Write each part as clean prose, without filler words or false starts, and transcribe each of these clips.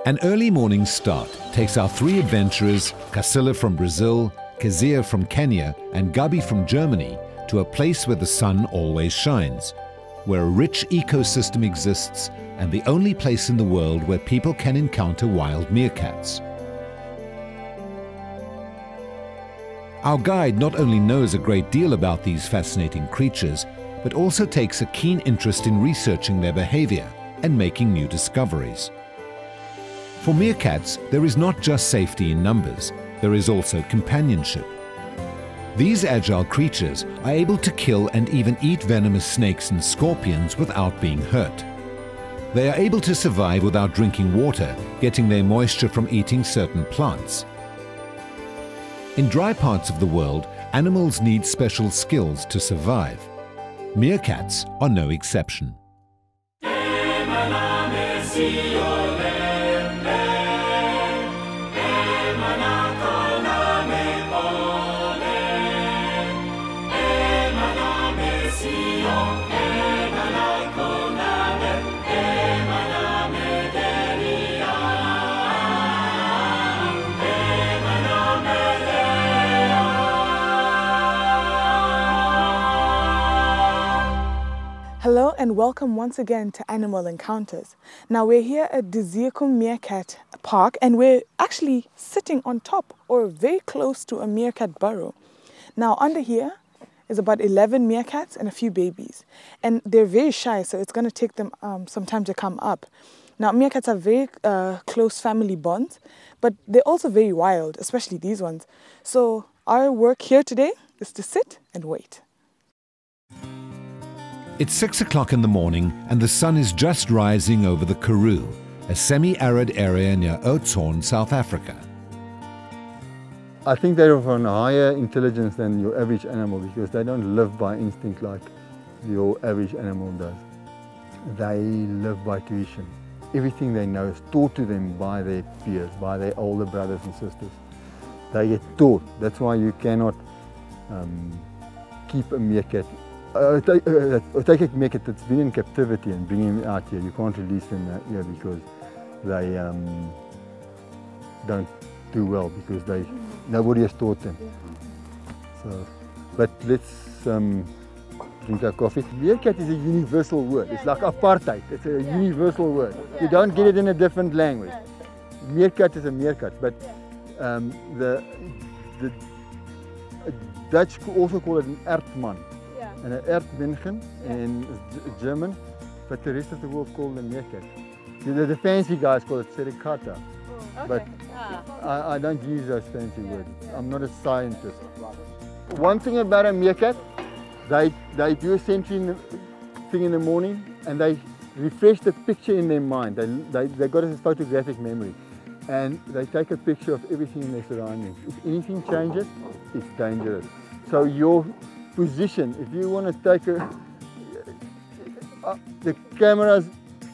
An early morning start takes our three adventurers, Kasila from Brazil, Kizia from Kenya, and Gabi from Germany, to a place where the sun always shines, where a rich ecosystem exists, and the only place in the world where people can encounter wild meerkats. Our guide not only knows a great deal about these fascinating creatures, but also takes a keen interest in researching their behavior and making new discoveries. For meerkats, there is not just safety in numbers, there is also companionship. These agile creatures are able to kill and even eat venomous snakes and scorpions without being hurt. They are able to survive without drinking water, getting their moisture from eating certain plants. In dry parts of the world, animals need special skills to survive. Meerkats are no exception. Hello and welcome once again to Animal Encounters. Now we're here at the Zeekom Meerkat Park and we're actually sitting on top or very close to a meerkat burrow. Now under here is about 11 meerkats and a few babies, and they're very shy, so it's going to take them some time to come up. Now meerkats have very close family bonds, but they're also very wild, especially these ones. So our work here today is to sit and wait. It's 6 o'clock in the morning and the sun is just rising over the Karoo, a semi-arid area near Oudtshoorn, South Africa. I think they're of a higher intelligence than your average animal because they don't live by instinct like your average animal does. They live by tuition. Everything they know is taught to them by their peers, by their older brothers and sisters. They get taught. That's why you cannot keep a meerkat. Take a meerkat that's been in captivity and bring him out here. You can't release them here because they don't do well because nobody has taught them. So, but let's drink our coffee. Meerkat is a universal word. It's like apartheid. It's a universal word. You don't get it in a different language. Meerkat is a meerkat, but the Dutch also call it an Erdman. And an Erdmännchen in German, but the rest of the world call them meerkat. The fancy guys call it sericata, but I don't use those fancy words. I'm not a scientist. One thing about a meerkat, they do a sensory thing in the morning and they refresh the picture in their mind. They got a photographic memory and they take a picture of everything in their surroundings. If anything changes, it's dangerous. So your position, if you want to take the cameras,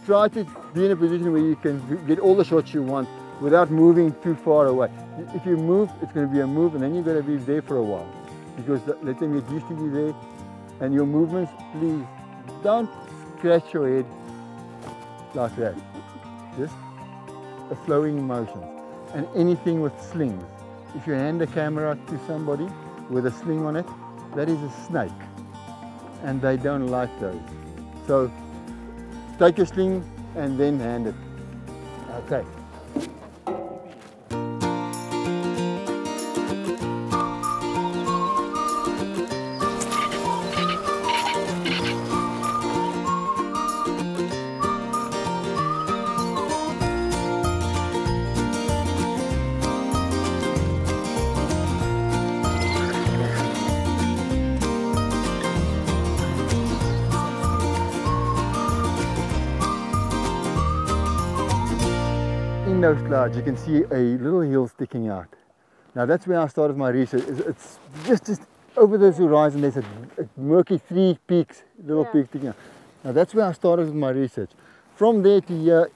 try to be in a position where you can get all the shots you want without moving too far away. If you move, it's going to be a move and then you've got to be there for a while because let them get used to you there. And your movements, please don't scratch your head like that. Just a flowing motion. And anything with slings. If you hand the camera to somebody with a sling on it, that is a snake, and they don't like those. So take a sling and then hand it. Okay. In those clouds you can see a little hill sticking out. Now that's where I started my research. It's just over the horizon there's a murky three peaks, little peaks sticking out. Now that's where I started with my research. From there to here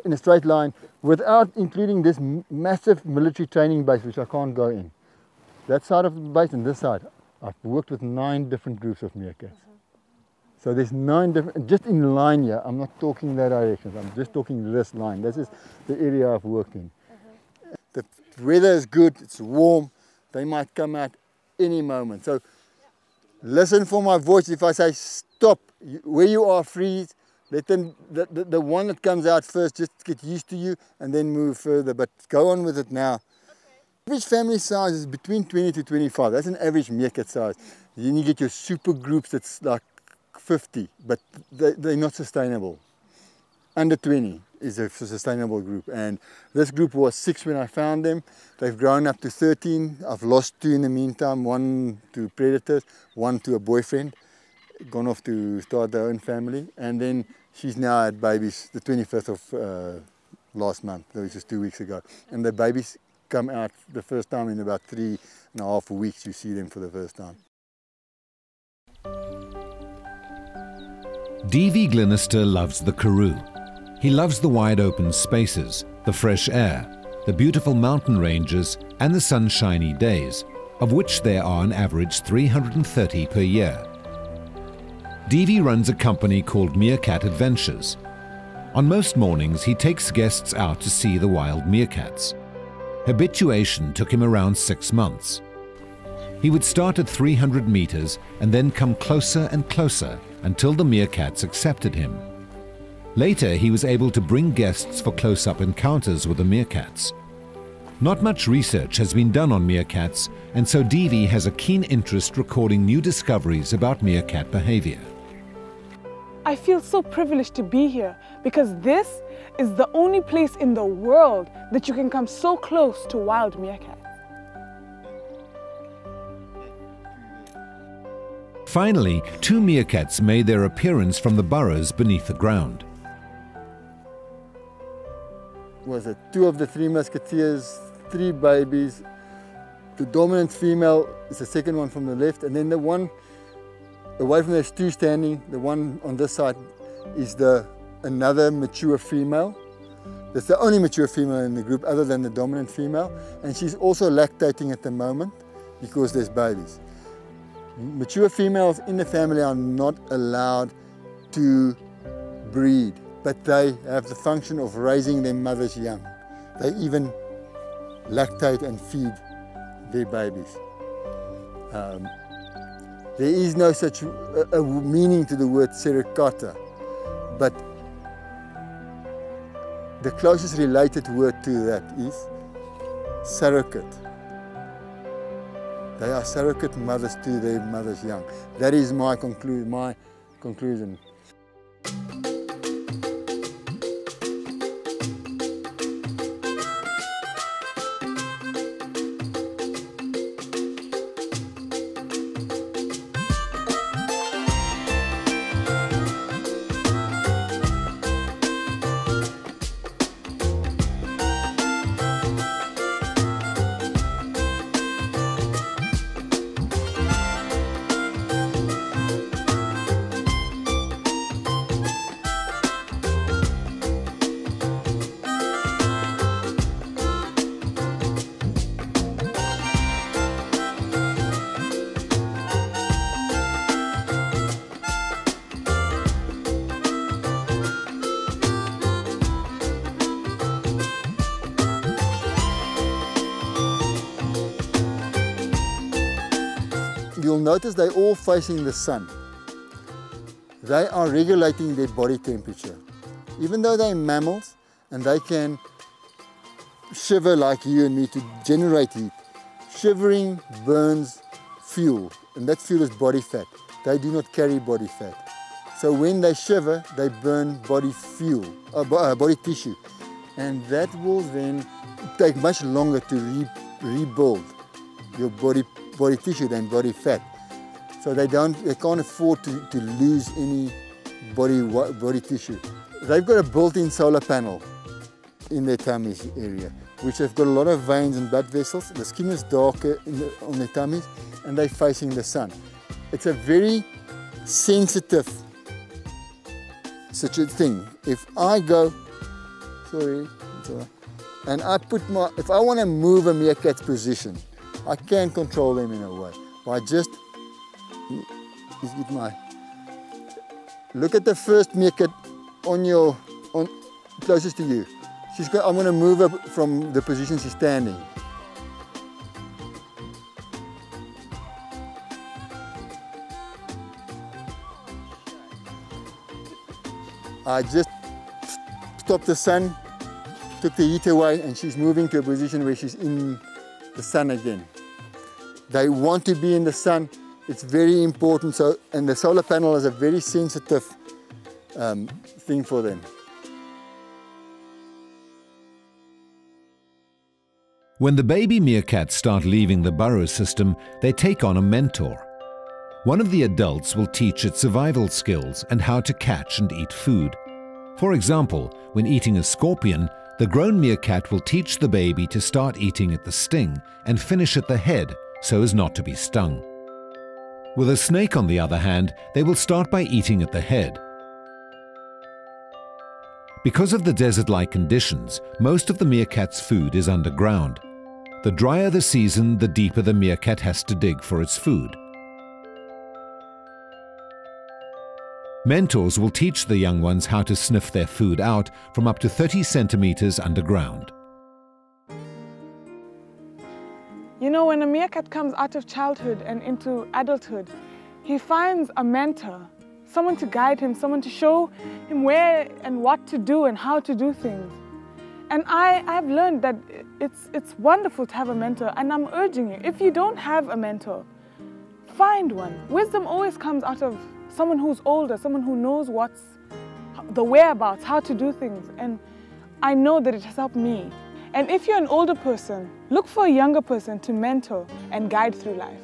in a straight line without including this massive military training base which I can't go in. That side of the base and this side, I've worked with 9 different groups of meerkats. So there's 9 different, just in line here, I'm not talking that direction, I'm just talking this line. This is the area I've worked in. The weather is good, it's warm, they might come out any moment. So listen for my voice. If I say stop, where you are, freeze, let them, the one that comes out first, just get used to you and then move further, but go on with it now. Okay. Average family size is between 20 to 25, that's an average meerkat size. Then you get your super groups that's like 50, but they're not sustainable. Under 20 is a sustainable group, and this group was 6 when I found them. They've grown up to 13. I've lost 2 in the meantime, 1 to predators, 1 to a boyfriend, gone off to start their own family, and then she's now had babies the 25th of last month, which is 2 weeks ago, and the babies come out the first time in about 3.5 weeks. You see them for the first time. D.V. Glenister loves the Karoo. He loves the wide open spaces, the fresh air, the beautiful mountain ranges and the sunshiny days, of which there are an average 330 per year. D.V. runs a company called Meerkat Adventures. On most mornings he takes guests out to see the wild meerkats. Habituation took him around 6 months. He would start at 300 meters and then come closer and closer until the meerkats accepted him. Later, he was able to bring guests for close-up encounters with the meerkats. Not much research has been done on meerkats, and so D.V. has a keen interest recording new discoveries about meerkat behavior. I feel so privileged to be here because this is the only place in the world that you can come so close to wild meerkats. Finally, 2 meerkats made their appearance from the burrows beneath the ground. Was it 2 of the 3 musketeers, 3 babies. The dominant female is the second one from the left, and then the one away from those 2 standing, the one on this side is another mature female. That's the only mature female in the group other than the dominant female, and she's also lactating at the moment because there's babies. Mature females in the family are not allowed to breed, but they have the function of raising their mother's young. They even lactate and feed their babies. There is no such a meaning to the word surrogata, but the closest related word to that is surrogate. They are surrogate mothers to their mother's young. That is my conclusion. You'll notice they're all facing the sun. They are regulating their body temperature. Even though they're mammals and they can shiver like you and me to generate heat, shivering burns fuel, and that fuel is body fat. They do not carry body fat. So when they shiver, they burn body fuel, body tissue, and that will then take much longer to rebuild your body tissue than body fat. So they can't afford to lose any body tissue. They've got a built-in solar panel in their tummies area, which have got a lot of veins and blood vessels. The skin is darker on their tummies, and they're facing the sun. It's a very sensitive such a thing. If I go, and I put if I want to move a meerkat's position, I can control them in a way by just Look at the first meerkat closest to you. I'm going to move her from the position she's standing. I just stopped the sun, took the heat away, and she's moving to a position where she's in the sun again. They want to be in the sun. It's very important. So, and the solar panel is a very sensitive thing for them. When the baby meerkats start leaving the burrow system, they take on a mentor. One of the adults will teach it survival skills and how to catch and eat food. For example, when eating a scorpion, the grown meerkat will teach the baby to start eating at the sting and finish at the head so as not to be stung. With a snake, on the other hand, they will start by eating at the head. Because of the desert-like conditions, most of the meerkat's food is underground. The drier the season, the deeper the meerkat has to dig for its food. Mentors will teach the young ones how to sniff their food out from up to 30 centimeters underground. You know, when a meerkat comes out of childhood and into adulthood, he finds a mentor, someone to guide him, someone to show him where and what to do and how to do things. And I've learned that it's wonderful to have a mentor, and I'm urging you, if you don't have a mentor, find one. Wisdom always comes out of someone who's older, someone who knows what's the whereabouts, how to do things. And I know that it has helped me. And if you're an older person, look for a younger person to mentor and guide through life.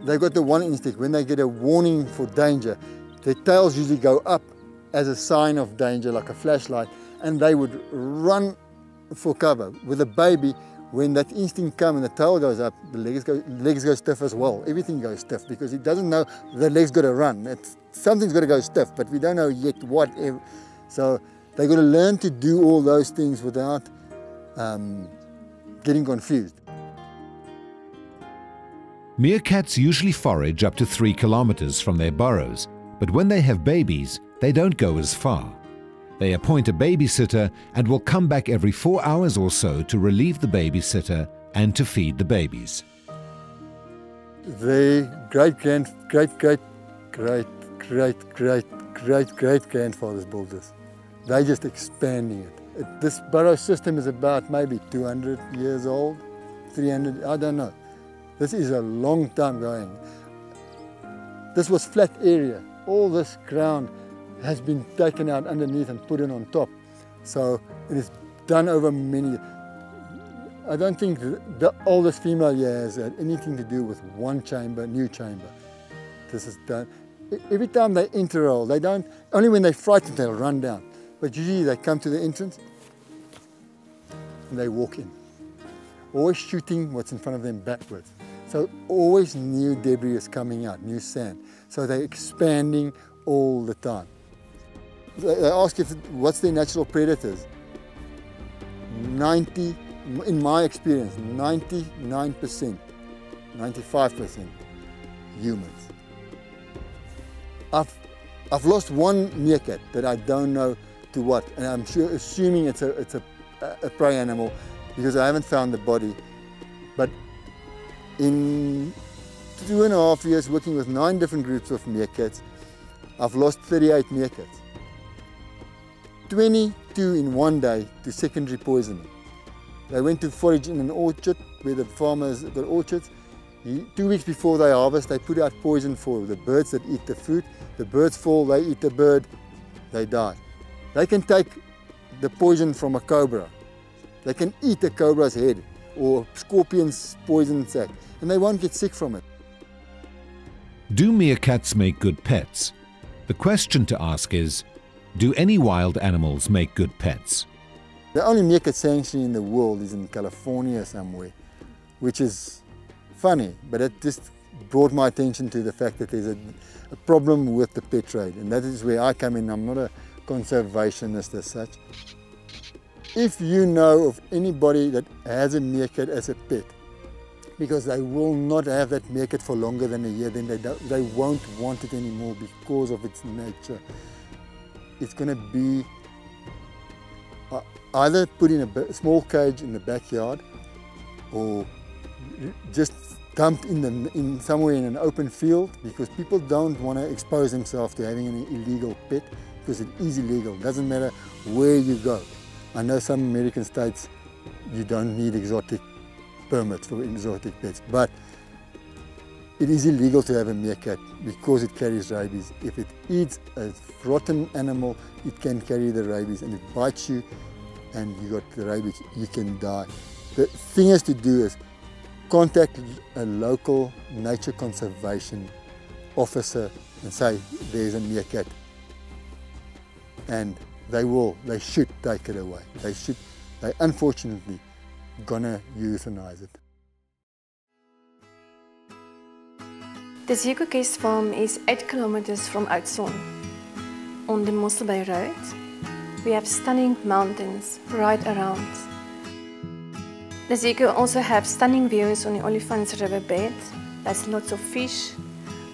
They've got the one instinct. When they get a warning for danger, their tails usually go up as a sign of danger, like a flashlight, and they would run for cover. With a baby, when that instinct comes and the tail goes up, the legs go stiff as well. Everything goes stiff because it doesn't know the legs got to run. Something's got to go stiff, but we don't know yet what. So they've got to learn to do all those things without getting confused. Meerkats usually forage up to 3 kilometers from their burrows, but when they have babies, they don't go as far. They appoint a babysitter and will come back every 4 hours or so to relieve the babysitter and to feed the babies. The great-grandfathers built this. They're just expanding it. This burrow system is about maybe 200 years old, 300, I don't know. This is a long time going. This was flat area. All this ground has been taken out underneath and put in on top. So it is done over many years. I don't think the oldest female here has had anything to do with one chamber, new chamber. This is done. Every time they enter a hole, they don't, only when they're frightened they'll run down. But usually they come to the entrance and they walk in. Always shooting what's in front of them backwards. So always new debris is coming out, new sand. So they're expanding all the time. They ask what's their natural predators. 90, in my experience, 99%, 95% humans. I've lost one meerkat that I don't know to what, and I'm assuming it's a prey animal because I haven't found the body. But in 2.5 years working with 9 different groups of meerkats, I've lost 38 meerkats. 22 in one day to secondary poisoning. They went to forage in an orchard where the farmers got orchards. 2 weeks before they harvest, they put out poison for the birds that eat the fruit. The birds fall, they eat the bird, they die. They can take the poison from a cobra. They can eat a cobra's head or scorpion's poison sac, and they won't get sick from it. Do meerkats make good pets? The question to ask is, do any wild animals make good pets? The only meerkat sanctuary in the world is in California somewhere, which is funny, but it just brought my attention to the fact that there's a problem with the pet trade, and that is where I come in. I'm not a conservationist as such. If you know of anybody that has a meerkat as a pet, because they will not have that meerkat for longer than a year. Then they won't want it anymore because of its nature. It's going to be either put in a small cage in the backyard, or just dumped in somewhere in an open field, because people don't want to expose themselves to having an illegal pet, because it is illegal. It doesn't matter where you go. I know some American states you don't need exotic permits for exotic pets, but it is illegal to have a meerkat because it carries rabies. If it eats a rotten animal, it can carry the rabies, and it bites you and you got the rabies, you can die. The thing is to do is contact a local nature conservation officer and say there's a meerkat, and they should take it away. They unfortunately gonna euthanize it. The Ziko Guest Farm is 8 kilometers from Oudtshoorn. On the Mossel Bay Road, we have stunning mountains right around. The Ziko also have stunning views on the Olifants River bed. There's lots of fish.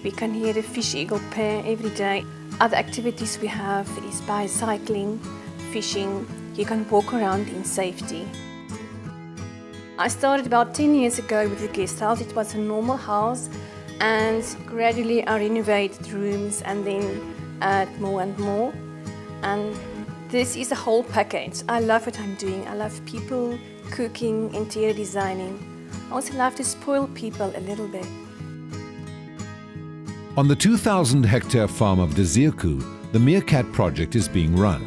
We can hear the fish eagle pair every day. Other activities we have is bicycling, fishing. You can walk around in safety. I started about 10 years ago with the guest house. It was a normal house, and gradually I renovated rooms and then add more and more. And this is a whole package. I love what I'm doing. I love people, cooking, interior designing. I also love to spoil people a little bit. On the 2,000-hectare farm of Dezirku, the Meerkat project is being run.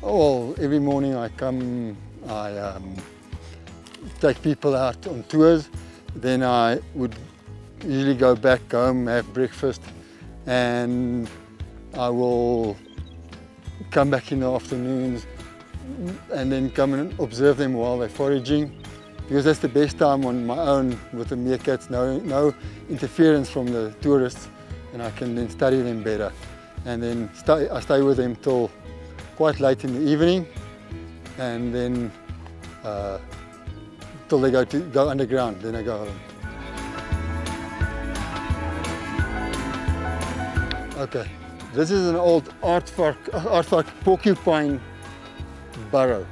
Well, every morning I come, I take people out on tours, then I would usually go back home, have breakfast, and I will come back in the afternoons and then come and observe them while they're foraging, because that's the best time on my own with the meerkats, no interference from the tourists, and I can then study them better. And then I stay with them till quite late in the evening, and then till they go underground, then I go home. Okay, this is an old aardvark porcupine burrow.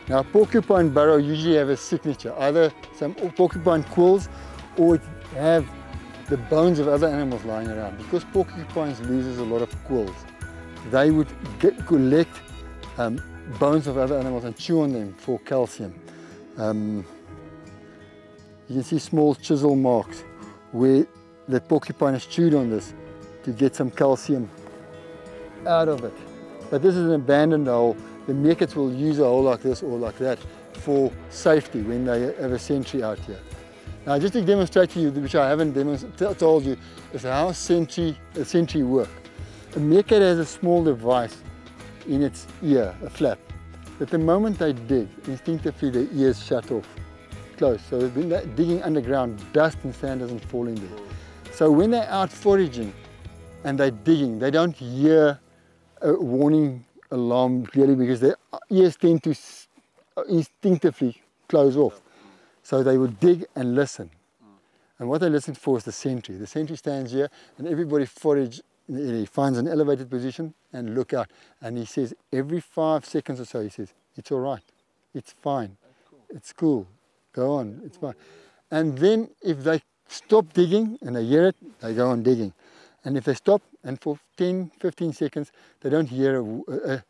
Now, porcupine burrow usually have a signature, either some porcupine quills or it have the bones of other animals lying around. Because porcupines loses a lot of quills, they would collect bones of other animals and chew on them for calcium. You can see small chisel marks where the porcupine has chewed on this to get some calcium out of it. But this is an abandoned hole. The meerkats will use a hole like this or like that for safety when they have a sentry out here. Now, just to demonstrate to you, which I haven't told you, is how a sentry works. A meerkat has a small device in its ear, a flap, that the moment they dig, instinctively their ears shut off, close. So when they're digging underground, dust and sand doesn't fall in there. So when they're out foraging and they're digging, they don't hear a warning alarm clearly, because their ears tend to instinctively close off. So they would dig and listen. And what they listen for is the sentry. The sentry stands here, and everybody forages. He finds an elevated position and look out, and he says every 5 seconds or so, he says, it's all right, it's fine, it's cool, go on, it's fine. And then if they stop digging and they hear it, they go on digging. And if they stop and for 10, 15 seconds, they don't hear a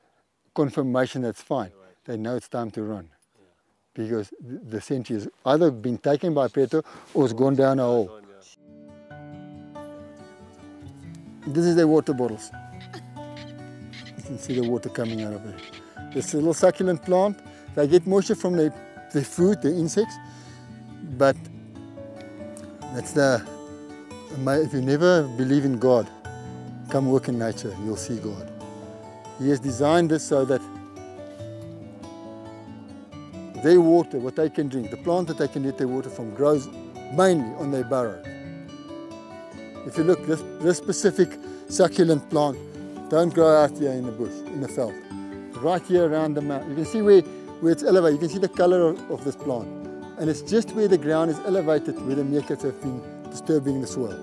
confirmation that's fine, they know it's time to run. Because the sentry has either been taken by a predator or has gone down a hole. This is their water bottles. You can see the water coming out of there. This is a little succulent plant. They get moisture from their food, their insects. But that's if you never believe in God, come work in nature, you'll see God. He has designed this so that their water, what they can drink, the plant that they can get their water from, grows mainly on their burrows. If you look, this specific succulent plant don't grow out here in the bush, in the veld. Right here around the mountain. You can see where it's elevated. You can see the color of this plant. And it's just where the ground is elevated where the meerkats have been disturbing the soil.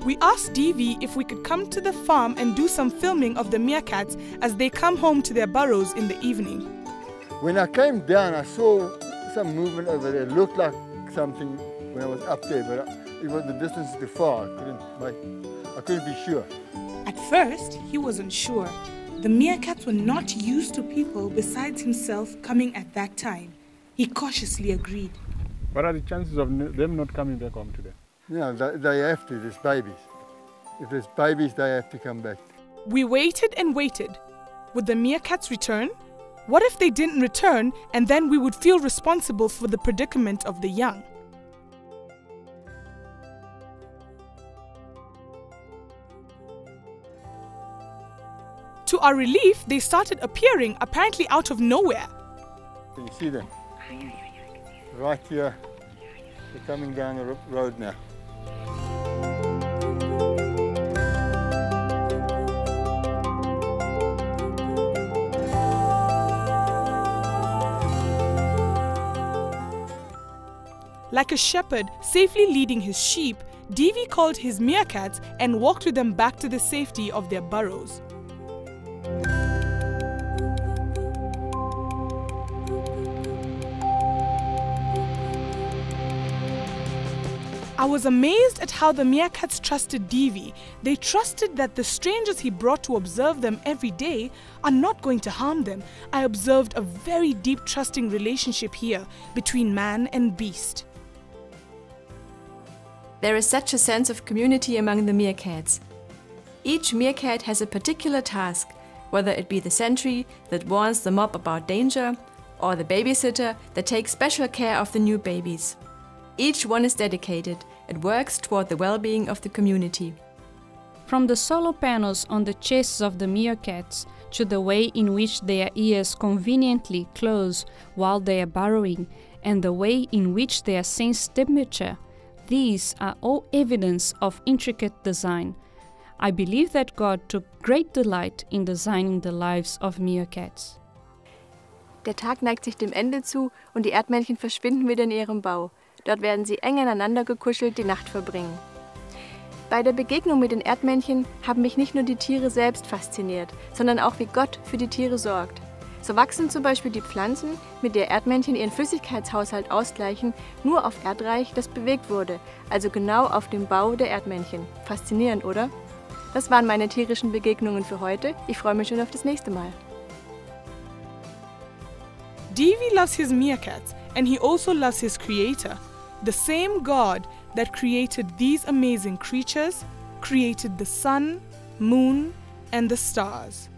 We asked Devi if we could come to the farm and do some filming of the meerkats as they come home to their burrows in the evening. When I came down, I saw some movement over there. It looked like something when I was up there, but the distance is too far. I couldn't be sure. At first, he wasn't sure. The meerkats were not used to people besides himself coming at that time. He cautiously agreed. What are the chances of them not coming back home today? Yeah, they have to. There's babies. If there's babies, they have to come back. We waited and waited. Would the meerkats return? What if they didn't return and then we would feel responsible for the predicament of the young? To our relief, they started appearing apparently out of nowhere. Can you see them? Right here. They're coming down the road now. Like a shepherd safely leading his sheep, Devi called his meerkats and walked with them back to the safety of their burrows. I was amazed at how the meerkats trusted Devi. They trusted that the strangers he brought to observe them every day are not going to harm them. I observed a very deep trusting relationship here between man and beast. There is such a sense of community among the meerkats. Each meerkat has a particular task, whether it be the sentry that warns the mob about danger, or the babysitter that takes special care of the new babies. Each one is dedicated and works toward the well-being of the community. From the solar panels on the chests of the meerkats to the way in which their ears conveniently close while they are burrowing and the way in which they sense temperature, these are all evidence of intricate design. I believe that God took great delight in designing the lives of meerkats. Der Tag neigt sich dem Ende zu und die Erdmännchen verschwinden wieder in ihrem Bau. Dort werden sie eng aneinander gekuschelt die Nacht verbringen. Bei der Begegnung mit den Erdmännchen haben mich nicht nur die Tiere selbst fasziniert, sondern auch wie Gott für die Tiere sorgt. So wachsen zum Beispiel die Pflanzen, mit der Erdmännchen ihren Flüssigkeitshaushalt ausgleichen, nur auf Erdreich, das bewegt wurde, also genau auf dem Bau der Erdmännchen. Faszinierend, oder? Das waren meine tierischen Begegnungen für heute. Ich freue mich schon auf das nächste Mal. Devi loves his meerkats and he also loves his creator. The same God that created these amazing creatures created the sun, moon, and the stars.